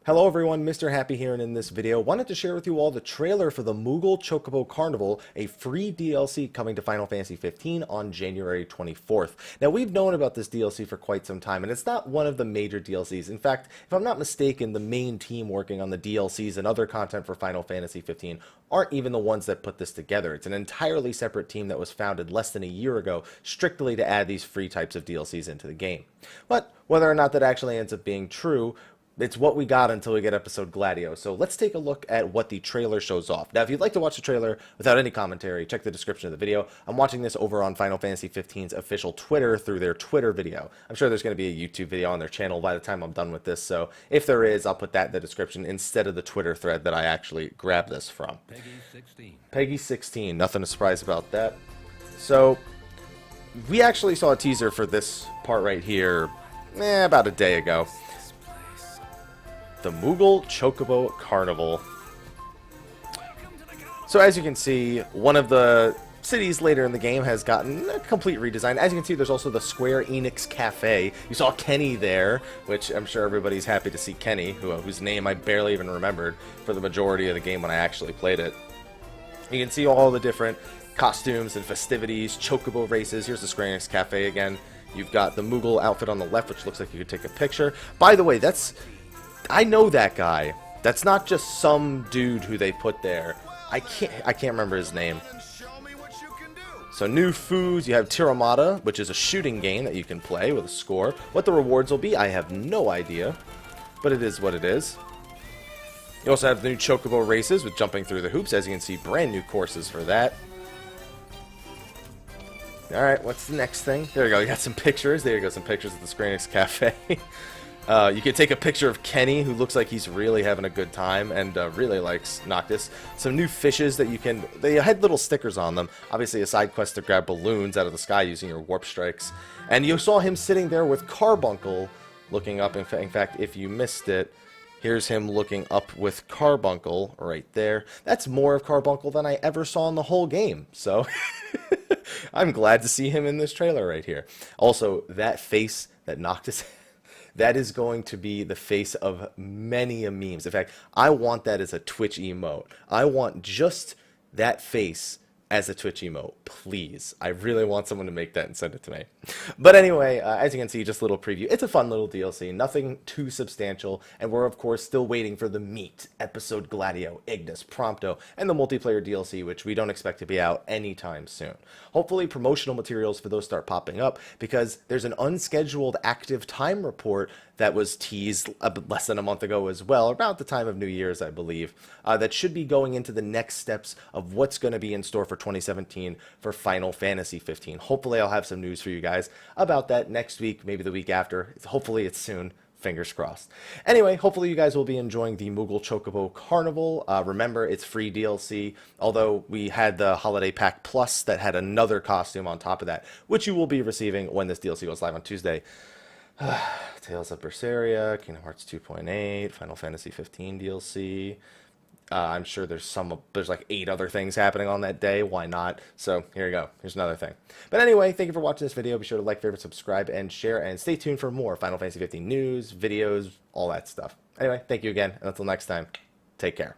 Hello everyone, Mr. Happy here, and in this video, wanted to share with you all the trailer for the Moogle Chocobo Carnival, a free DLC coming to Final Fantasy 15 on January 24th. Now, we've known about this DLC for quite some time, and it's not one of the major DLCs. In fact, if I'm not mistaken, the main team working on the DLCs and other content for Final Fantasy 15 aren't even the ones that put this together. It's an entirely separate team that was founded less than a year ago, strictly to add these free types of DLCs into the game. But whether or not that actually ends up being true, it's what we got until we get episode Gladio. So let's take a look at what the trailer shows off. Now, if you'd like to watch the trailer without any commentary, check the description of the video. I'm watching this over on Final Fantasy 15's official Twitter through their Twitter video. I'm sure there's going to be a YouTube video on their channel by the time I'm done with this. So if there is, I'll put that in the description instead of the Twitter thread that I actually grabbed this from. Peggy 16. Peggy 16. Nothing to surprise about that. So we actually saw a teaser for this part right here about a day ago. The Moogle Chocobo Carnival. So as you can see, one of the cities later in the game has gotten a complete redesign. As you can see, there's also the Square Enix Cafe. You saw Kenny there, which I'm sure everybody's happy to see Kenny, whose name I barely even remembered for the majority of the game when I actually played it. You can see all the different costumes and festivities, chocobo races. Here's the Square Enix Cafe again. You've got the Moogle outfit on the left, which looks like you could take a picture. By the way, I know that guy. That's not just some dude who they put there. I can't remember his name. So new foods, you have Tiramata, which is a shooting game that you can play with a score. What the rewards will be, I have no idea, but it is what it is. You also have the new Chocobo races with jumping through the hoops. As you can see, brand new courses for that. Alright, what's the next thing? There you go, you got some pictures. There you go, some pictures of the Square Enix Cafe. You can take a picture of Kenny, who looks like he's really having a good time and really likes Noctis. Some new fishes that they had little stickers on them. Obviously a side quest to grab balloons out of the sky using your warp strikes. And you saw him sitting there with Carbuncle looking up. In fact, if you missed it, here's him looking up with Carbuncle right there. That's more of Carbuncle than I ever saw in the whole game. So I'm glad to see him in this trailer right here. Also, that face that Noctis that is going to be the face of many a memes. In fact, I want that as a Twitch emote. I want just that face as a Twitch emote, please. I really want someone to make that and send it to me. But anyway, as you can see, just a little preview. It's a fun little DLC, nothing too substantial, and we're of course still waiting for the meat, episode Gladio, Ignis, Prompto, and the multiplayer DLC, which we don't expect to be out anytime soon. Hopefully promotional materials for those start popping up, because there's an unscheduled active time report that was teased less than a month ago as well, about the time of New Year's, I believe, that should be going into the next steps of what's going to be in store for 2017 for Final Fantasy 15. Hopefully I'll have some news for you guys about that next week, maybe the week after. Hopefully it's soon. Fingers crossed. Anyway, hopefully you guys will be enjoying the Moogle Chocobo Carnival. Remember, it's free DLC, although we had the Holiday Pack Plus that had another costume on top of that, which you will be receiving when this DLC goes live on Tuesday. Tales of Berseria, Kingdom Hearts 2.8, Final Fantasy 15 DLC. I'm sure there's like 8 other things happening on that day. Why not? So here you go. Here's another thing. But anyway, thank you for watching this video. Be sure to like, favorite, subscribe, and share. And stay tuned for more Final Fantasy 15 news, videos, all that stuff. Anyway, thank you again. And until next time, take care.